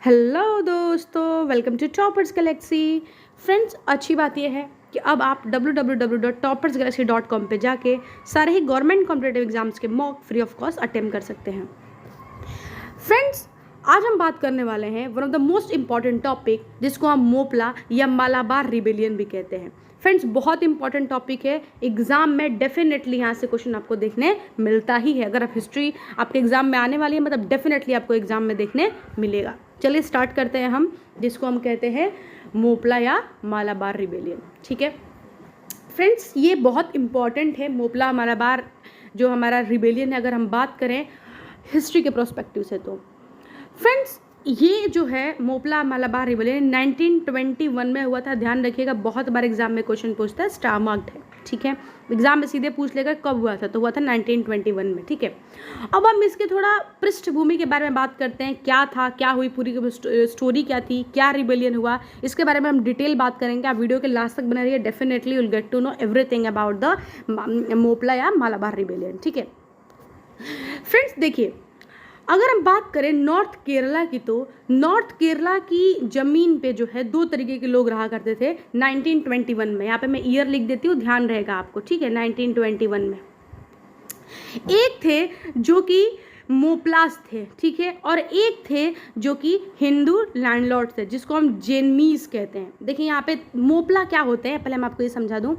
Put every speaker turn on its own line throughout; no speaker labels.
Hello दोस्तों, welcome to toppers galaxy. Friends, अच्छी बात यह है कि अब आप www.toppersgalaxy.com पे जाके सारे ही गवर्नमेंट कॉम्पिटेटिव एग्जाम्स के mock free of cost attempt कर सकते हैं। फ्रेंड्स, आज हम बात करने वाले हैं one of the most important topic जिसको हम मोपला या मालाबार रिबेलियन भी कहते हैं। फ्रेंड्स, बहुत इंपॉर्टेंट टॉपिक है, एग्जाम में डेफिनेटली यहाँ से क्वेश्चन आपको देखने मिलता ही है। अगर आप हिस्ट्री आपके एग्जाम में आने वाली है, मतलब डेफिनेटली आपको एग्जाम में देखने मिलेगा। चलिए स्टार्ट करते हैं हम, जिसको हम कहते हैं मोपला या मालाबार रिबेलियन। ठीक है फ्रेंड्स, ये बहुत इंपॉर्टेंट है। मोपला मालाबार जो हमारा रिबेलियन है, अगर हम बात करें हिस्ट्री के प्रोस्पेक्टिव से, तो फ्रेंड्स ये जो है मोपला मालाबार रिबेलियन 1921 में हुआ था। ध्यान रखिएगा, बहुत बार एग्जाम में क्वेश्चन पूछता है, स्टार मार्क्ड है। ठीक है, एग्जाम में सीधे पूछ लेगा कब हुआ था, तो हुआ था 1921 में। ठीक है, अब हम इसके थोड़ा पृष्ठभूमि के बारे में बात करते हैं। क्या था, क्या हुई, पूरी स्टोरी क्या थी, क्या रिबेलियन हुआ, इसके बारे में हम डिटेल बात करेंगे। आप वीडियो के लास्ट तक बने रहिए, definitely will get to know everything about the Moplah या मालाबार रिबेलियन। ठीक है फ्रेंड्स, देखिए अगर हम बात करें नॉर्थ केरला की, तो नॉर्थ केरला की ज़मीन पे जो है दो तरीके के लोग रहा करते थे 1921 में। यहाँ पे मैं ईयर लिख देती हूँ, ध्यान रहेगा आपको। ठीक है, 1921 में एक थे जो कि मोपलास थे, ठीक है, और एक थे जो कि हिंदू लैंडलॉर्ड थे, जिसको हम जैनमीज कहते हैं। देखिए यहाँ पे मोपला क्या होते हैं, पहले मैं आपको ये समझा दूँ।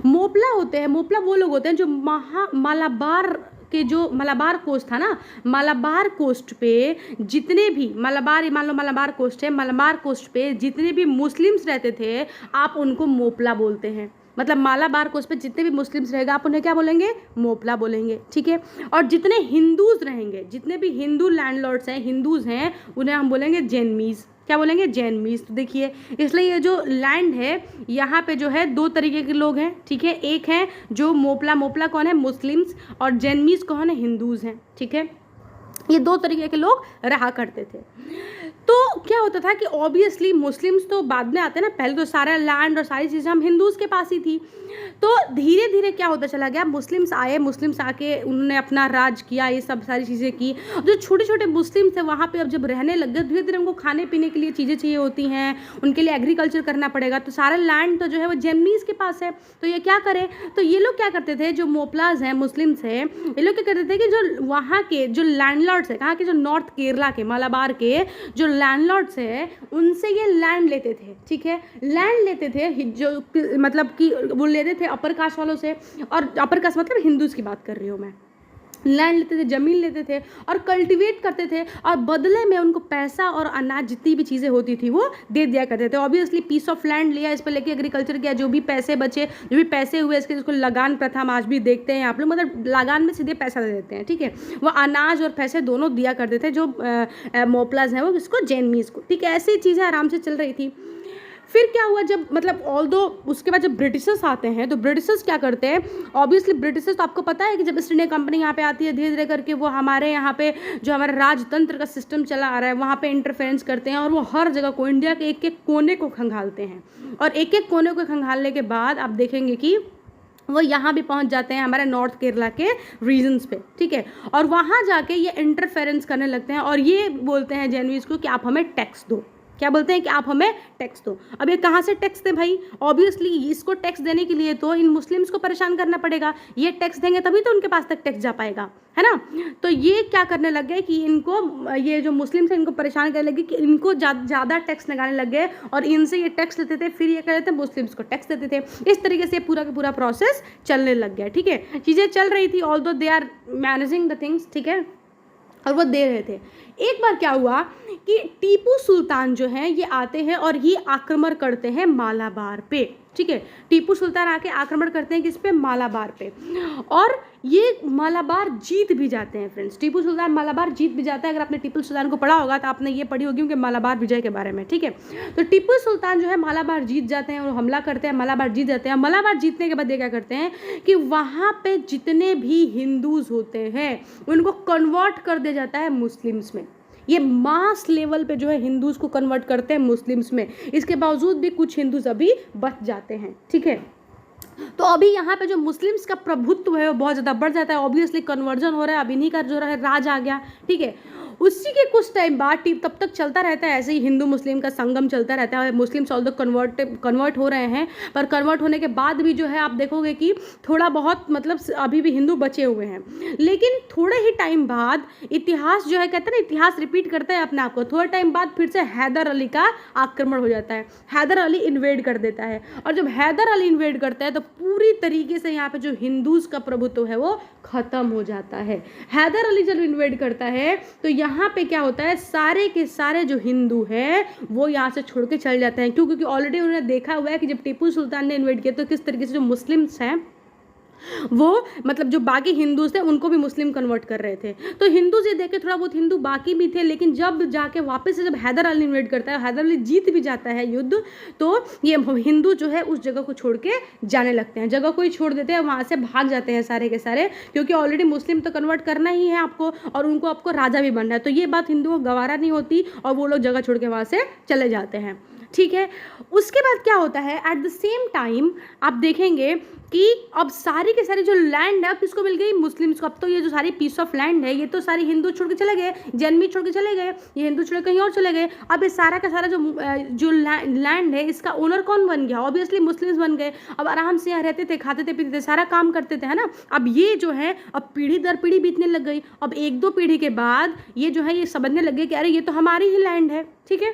मोपला होते हैं, मोपला वो लोग होते हैं जो मालाबार के जो मलाबार कोस्ट था ना, मलाबार कोस्ट पे जितने भी मलाबार, मान लो मलाबार कोस्ट है, मलाबार कोस्ट पे जितने भी मुस्लिम्स रहते थे, आप उनको मोपला बोलते हैं। मतलब मालाबार कोस्ट पे जितने भी मुस्लिम्स रहेगा, आप उन्हें क्या बोलेंगे, मोपला बोलेंगे। ठीक है, और जितने हिंदूज रहेंगे, जितने भी हिंदू लैंडलॉर्ड्स हैं, हिंदूज हैं, उन्हें हम बोलेंगे जैनमीज। क्या बोलेंगे, जैनमीज। तो देखिए, इसलिए ये जो लैंड है, यहाँ पे जो है दो तरीके के लोग हैं। ठीक है, एक है जो मोपला, मोपला कौन है, मुस्लिम्स, और जैनमीज कौन है, हिंदूज हैं। ठीक है, ये दो तरीके के लोग रहा करते थे। तो क्या होता था कि ऑब्वियसली मुस्लिम्स तो बाद में आते हैं ना, पहले तो सारा लैंड और सारी चीज़ें हम हिंदूज़ के पास ही थी। तो धीरे धीरे क्या होता चला गया, मुस्लिम्स आए, मुस्लिम्स आके उन्होंने अपना राज किया, ये सब सारी चीज़ें की। जो छोटे छोटे मुस्लिम्स थे वहाँ पे अब जब रहने लग गए, धीरे धीरे उनको खाने पीने के लिए चीज़ें चाहिए होती हैं, उनके लिए एग्रीकल्चर करना पड़ेगा। तो सारा लैंड तो जो है वो जैनमीज के पास है। तो ये क्या करें, तो ये लोग क्या करते थे, जो मोपलाज हैं, मुस्लिम्स हैं, ये लोग क्या करते थे कि जो वहाँ के जो लैंडलॉर्ड्स है, कहाँ के, जो नॉर्थ केरला के, मालाबार के जो लैंडलॉर्ड्स है, उनसे ये लैंड लेते थे। ठीक है, लैंड लेते थे, जो मतलब कि वो लेते थे अपर कास्ट वालों से, और अपर कास्ट मतलब हिंदूज की बात कर रही हूँ मैं। लैंड लेते थे, ज़मीन लेते थे और कल्टीवेट करते थे, और बदले में उनको पैसा और अनाज, जितनी भी चीज़ें होती थी वो दे दिया करते थे। ऑब्वियसली पीस ऑफ लैंड लिया, इस पर लेके एग्रीकल्चर किया, जो भी पैसे बचे, जो भी पैसे हुए, इसके जिसको लगान प्रथा हम आज भी देखते हैं आप लोग, मतलब लगान में सीधे पैसा दे देते हैं। ठीक है, वो अनाज और पैसे दोनों दिया करते थे जो मोपलाज हैं वो इसको, जैनमीज को। ठीक है, ऐसी चीज़ें आराम से चल रही थी। फिर क्या हुआ, जब मतलब ऑल्दो उसके बाद जब ब्रिटिशर्स आते हैं, तो ब्रिटिशर्स क्या करते हैं, ऑब्वियसली ब्रिटिशर्स, तो आपको पता है कि जब ईस्ट इंडिया कंपनी यहाँ पे आती है, धीरे धीरे करके वो हमारे यहाँ पे जो हमारा राजतंत्र का सिस्टम चला आ रहा है, वहाँ पे इंटरफेरेंस करते हैं, और वो हर जगह को, इंडिया के एक एक कोने को खंगालते हैं। और एक एक कोने को खंगालने के बाद आप देखेंगे कि वो यहाँ भी पहुँच जाते हैं हमारे नॉर्थ केरला के रीजन्स पे। ठीक है, और वहाँ जाके ये इंटरफेरेंस करने लगते हैं, और ये बोलते हैं जैनवीज को कि आप हमें टैक्स दो। क्या बोलते हैं कि आप हमें टैक्स दो। अब ये कहाँ से टैक्स दें भाई, ऑब्वियसली इसको टैक्स देने के लिए तो इन मुस्लिम्स को परेशान करना पड़ेगा। ये टैक्स देंगे तभी तो उनके पास तक टैक्स जा पाएगा, है ना। तो ये क्या करने लग गए कि इनको, ये जो मुस्लिम्स हैं, इनको परेशान करने लगे कि इनको ज़्यादा टैक्स लगाने लग गए, और इनसे ये टैक्स लेते थे, फिर ये कर लेते मुस्लिम्स को टैक्स देते थे। इस तरीके से पूरा का पूरा प्रोसेस चलने लग गया। ठीक है, चीज़ें चल रही थी, although they are managing the things. ठीक है, और वो दे रहे थे। एक बार क्या हुआ कि टीपू सुल्तान जो हैं ये आते हैं और ये आक्रमण करते हैं मालाबार पे। ठीक है, टीपू सुल्तान आके आक्रमण करते हैं किस पे, मालाबार पे, और ये मालाबार जीत भी जाते हैं। फ्रेंड्स, टीपू सुल्तान मालाबार जीत भी जाता है। अगर आपने टीपू सुल्तान को पढ़ा होगा तो आपने ये पढ़ी होगी उनके मालाबार विजय के बारे में। ठीक है, तो टीपू सुल्तान जो है मालाबार जीत जाते हैं और हमला करते हैं, मालाबार जीत जाते हैं। मालाबार जीतने के बाद ये क्या करते हैं कि वहाँ पे जितने भी हिंदूज होते हैं उनको कन्वर्ट कर दिया जाता है मुस्लिम्स में। ये मास लेवल पे जो है हिंदूज को कन्वर्ट करते हैं मुस्लिम्स में। इसके बावजूद भी कुछ हिंदूज अभी बच जाते हैं। ठीक है, तो अभी यहाँ पे जो मुस्लिम्स का प्रभुत्व है वो बहुत ज़्यादा बढ़ जाता है। ऑब्वियसली कन्वर्जन हो रहा है, अब इन्हीं का जो है राज आ गया। ठीक है, उसी के कुछ टाइम बाद तब तक चलता रहता है ऐसे ही, हिंदू मुस्लिम का संगम चलता रहता है। मुस्लिम्स ऑल्दो कन्वर्ट हो रहे हैं, पर कन्वर्ट होने के बाद भी जो है आप देखोगे कि थोड़ा बहुत मतलब अभी भी हिंदू बचे हुए हैं। लेकिन थोड़े ही टाइम बाद इतिहास जो है, कहते हैं ना इतिहास रिपीट करता है अपने आप को, थोड़े टाइम बाद फिर से हैदर अली का आक्रमण हो जाता है, हैदर अली इन्वेड कर देता है। और जब हैदर अली इन्वेड करता है तो पूरी तरीके से यहाँ पे जो हिंदूज का प्रभुत्व है वो खत्म हो जाता है। हैदर अली जब इन्वेड करता है तो यहाँ पे क्या होता है, सारे के सारे जो हिंदू हैं वो यहाँ से छोड़ के चले जाते हैं। क्यों? क्योंकि ऑलरेडी उन्होंने देखा हुआ है कि जब टीपू सुल्तान ने इन्वेड किया तो किस तरीके से जो मुस्लिम्स हैं वो मतलब जो बाकी हिंदूज थे उनको भी मुस्लिम कन्वर्ट कर रहे थे। तो हिंदू से देख के थोड़ा बहुत हिंदू बाकी भी थे, लेकिन जब जाके वापस से जब हैदर अली इन्वेड करता है, हैदर अली जीत भी जाता है युद्ध, तो ये हिंदू जो है उस जगह को छोड़ के जाने लगते हैं, जगह को ही छोड़ देते हैं, वहाँ से भाग जाते हैं सारे के सारे, क्योंकि ऑलरेडी मुस्लिम तो कन्वर्ट करना ही है आपको और उनको आपको राजा भी बनना है। तो ये बात हिंदुओं को गवारा नहीं होती और वो लोग जगह छोड़ के वहाँ से चले जाते हैं। ठीक है, उसके बाद क्या होता है, एट द सेम टाइम आप देखेंगे कि अब सारी के सारी जो लैंड है अब किसको मिल गई, मुस्लिम्स को। अब तो ये जो सारी पीस ऑफ लैंड है ये तो सारी हिंदू छोड़ के चले गए, जैन भी छोड़ के चले गए, ये हिंदू छोड़ के कहीं और चले गए। अब ये सारा का सारा जो लैंड है इसका ओनर कौन बन गया, ऑब्वियसली मुस्लिम्स बन गए। अब आराम से यहाँ रहते थे, खाते थे, पीते थे, सारा काम करते थे, है ना। अब ये जो है अब पीढ़ी दर पीढ़ी बीतने लग गई। अब एक दो पीढ़ी के बाद ये जो है ये समझने लग गए कि अरे ये तो हमारी ही लैंड है। ठीक है,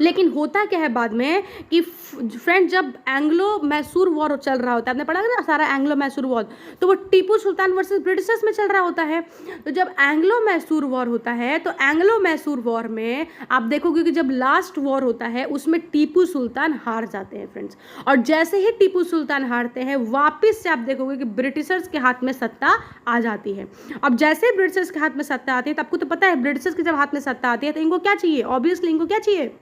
लेकिन होता क्या है बाद में कि फ्रेंड जब एंग्लो मैसूर वॉर चल रहा होता है, आपने पढ़ा ना सारा एंग्लो मैसूर वॉर, तो वो टीपू सुल्तान वर्सेस ब्रिटिशर्स में चल रहा होता है। तो जब एंग्लो मैसूर वॉर होता है तो एंग्लो मैसूर वॉर में आप देखोगे कि जब लास्ट वॉर होता है उसमें टीपू सुल्तान हार जाते हैं फ्रेंड्स। और जैसे ही टीपू सुल्तान हारते हैं वापस से आप देखोगे कि ब्रिटिशर्स के हाथ में सत्ता आ जाती है। अब जैसे ही ब्रिटिशर्स के हाथ में सत्ता आती है तो आपको तो पता है ब्रिटिशर्स के जब हाथ में सत्ता आती है तो इनको क्या चाहिए, ऑब्वियसली इनको क्या चाहिए,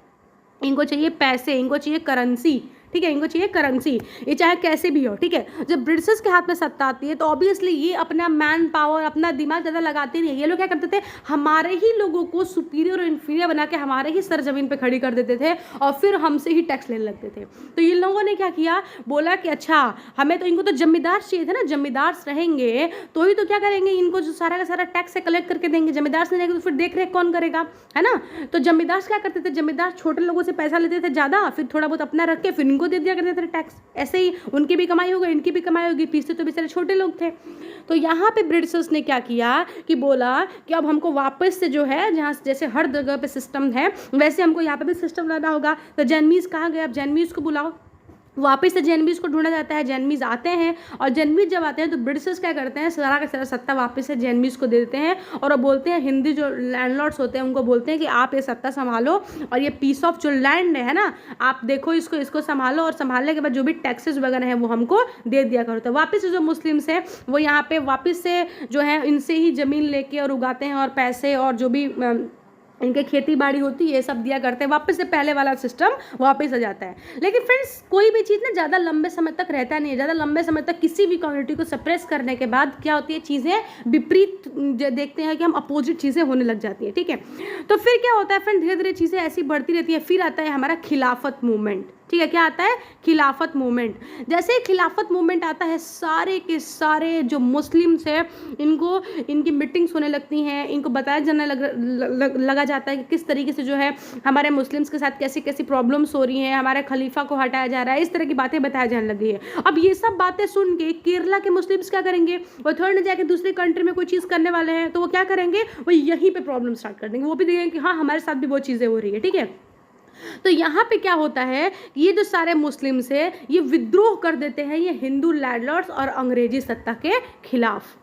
इनको चाहिए पैसे, इनको चाहिए करेंसी। ठीक है, इनको चाहिए करेंसी, ये चाहे कैसे भी हो। ठीक है, जब ब्रिटिशर्स के हाथ में सत्ता आती है तो ऑब्वियसली ये अपना मैन पावर, अपना दिमाग ज़्यादा लगाते नहीं। ये लोग क्या करते थे, हमारे ही लोगों को सुपीरियर और इन्फीरियर बना के हमारे ही सर जमीन पे खड़ी कर देते थे और फिर हमसे ही टैक्स लेने लगते थे। तो इन लोगों ने क्या किया, बोला कि अच्छा हमें तो इनको तो जमींदार चाहिए थे ना, जमींदार रहेंगे तो ही तो क्या करेंगे, इनको जो सारा का सारा टैक्स से कलेक्ट करके देंगे। जमींदार से देंगे तो फिर देख रेख कौन करेगा, है ना। तो जमींदार क्या करते थे, जमींदार छोटे लोगों से पैसा लेते थे ज़्यादा, फिर थोड़ा बहुत अपना रख के फिर इनको दे दिया करते थे। ऐसे ही उनकी भी कमाई होगी, इनकी भी कमाई होगी, पीछे तो बेचारे छोटे लोग थे। तो यहाँ पे ब्रिटिशर्स ने क्या किया कि बोला कि अब हमको वापस से जो है, जहाँ जैसे हर जगह पे सिस्टम है वैसे हमको यहाँ पे भी सिस्टम लाना होगा। तो जैनमीज कहाँ गए, अब जैनमीज को बुलाओ। वापस से जैनमीज को ढूंढा जाता है, जैनमीज आते हैं और जैनमीज जब आते हैं तो ब्रिटिशर्स क्या करते हैं, सारा का सारा सत्ता वापस से जैनमीज को दे देते हैं और वो बोलते हैं, हिंदी जो लैंडलॉर्ड्स होते हैं उनको बोलते हैं कि आप ये सत्ता संभालो और ये पीस ऑफ जो लैंड है ना, आप देखो इसको संभालो और संभालने के बाद जो भी टैक्सेस वगैरह हैं वो हमको दे दिया करो। तो वापस से जो मुस्लिम्स हैं वो यहाँ पे वापस से जो है इनसे ही ज़मीन लेके और उगाते हैं और पैसे और जो भी इनके खेती बाड़ी होती है ये सब दिया करते हैं, वापस से पहले वाला सिस्टम वापस आ जाता है। लेकिन फ्रेंड्स कोई भी चीज़ ना ज़्यादा लंबे समय तक रहता नहीं है, ज़्यादा लंबे समय तक किसी भी कम्युनिटी को सप्रेस करने के बाद क्या होती है, चीज़ें विपरीत देखते हैं कि हम अपोजिट चीज़ें होने लग जाती है। ठीक है, तो फिर क्या होता है फ्रेंड, धीरे धीरे चीज़ें ऐसी बढ़ती रहती है। फिर आता है हमारा खिलाफत मूवमेंट। ठीक है, क्या आता है, खिलाफत मूवमेंट। जैसे ही खिलाफत मूवमेंट आता है सारे के सारे जो मुस्लिम्स हैं इनको इनकी मीटिंग्स होने लगती हैं, इनको बताया जाने लगा जाता है कि किस तरीके से जो है हमारे मुस्लिम्स के साथ कैसी कैसी प्रॉब्लम्स हो रही हैं, हमारे खलीफा को हटाया जा रहा है, इस तरह की बातें बताया जाने लगी है। अब ये सब बातें सुन के केरला के मुस्लिम्स क्या करेंगे, वो थोड़ी ना जाके दूसरे कंट्री में कोई चीज़ करने वाले हैं, तो वो क्या करेंगे, वो यहीं पे प्रॉब्लम स्टार्ट कर देंगे। वो भी देखेंगे कि हाँ हमारे साथ भी वो चीज़ें हो रही है। ठीक है, तो यहाँ पे क्या होता है, ये जो सारे मुस्लिम्स है ये विद्रोह कर देते हैं ये हिंदू लैंडलॉर्ड्स और अंग्रेजी सत्ता के खिलाफ।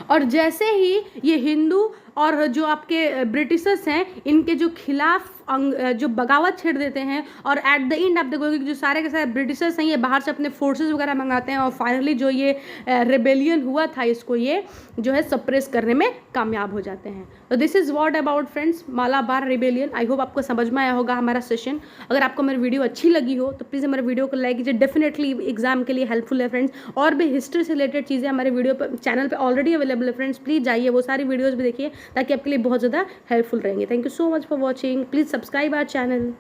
और जैसे ही ये हिंदू और जो आपके ब्रिटिशर्स हैं इनके जो खिलाफ जो बगावत छेड़ देते हैं और एट द एंड आप देखोगे कि जो सारे के सारे ब्रिटिशर्स हैं ये बाहर से अपने फोर्सेस वगैरह मंगाते हैं और फाइनली जो ये रेबेलियन हुआ था इसको ये जो है सप्रेस करने में कामयाब हो जाते हैं। तो this is what about friends Malabar rebellion. I hope आपको समझ में आया होगा हमारा सेशन। अगर आपको मेरी वीडियो अच्छी लगी हो तो प्लीज़ हमारे वीडियो को लाइक कीजिए, डेफिनेटली एग्जाम के लिए हेल्पफुल है फ्रेंड्स। और भी हिस्ट्री से रिलेटेड चीज़ें हमारे वीडियो पर चैनल पर ऑलरेडी अवेलेबल है फ्रेंड्स, प्लीज़ जाइए वो सारी वीडियोज़ भी देखिए ताकि आपके लिए बहुत ज़्यादा हेल्पफुल रहेंगे। Thank you so much for watching, please subscribe our channel.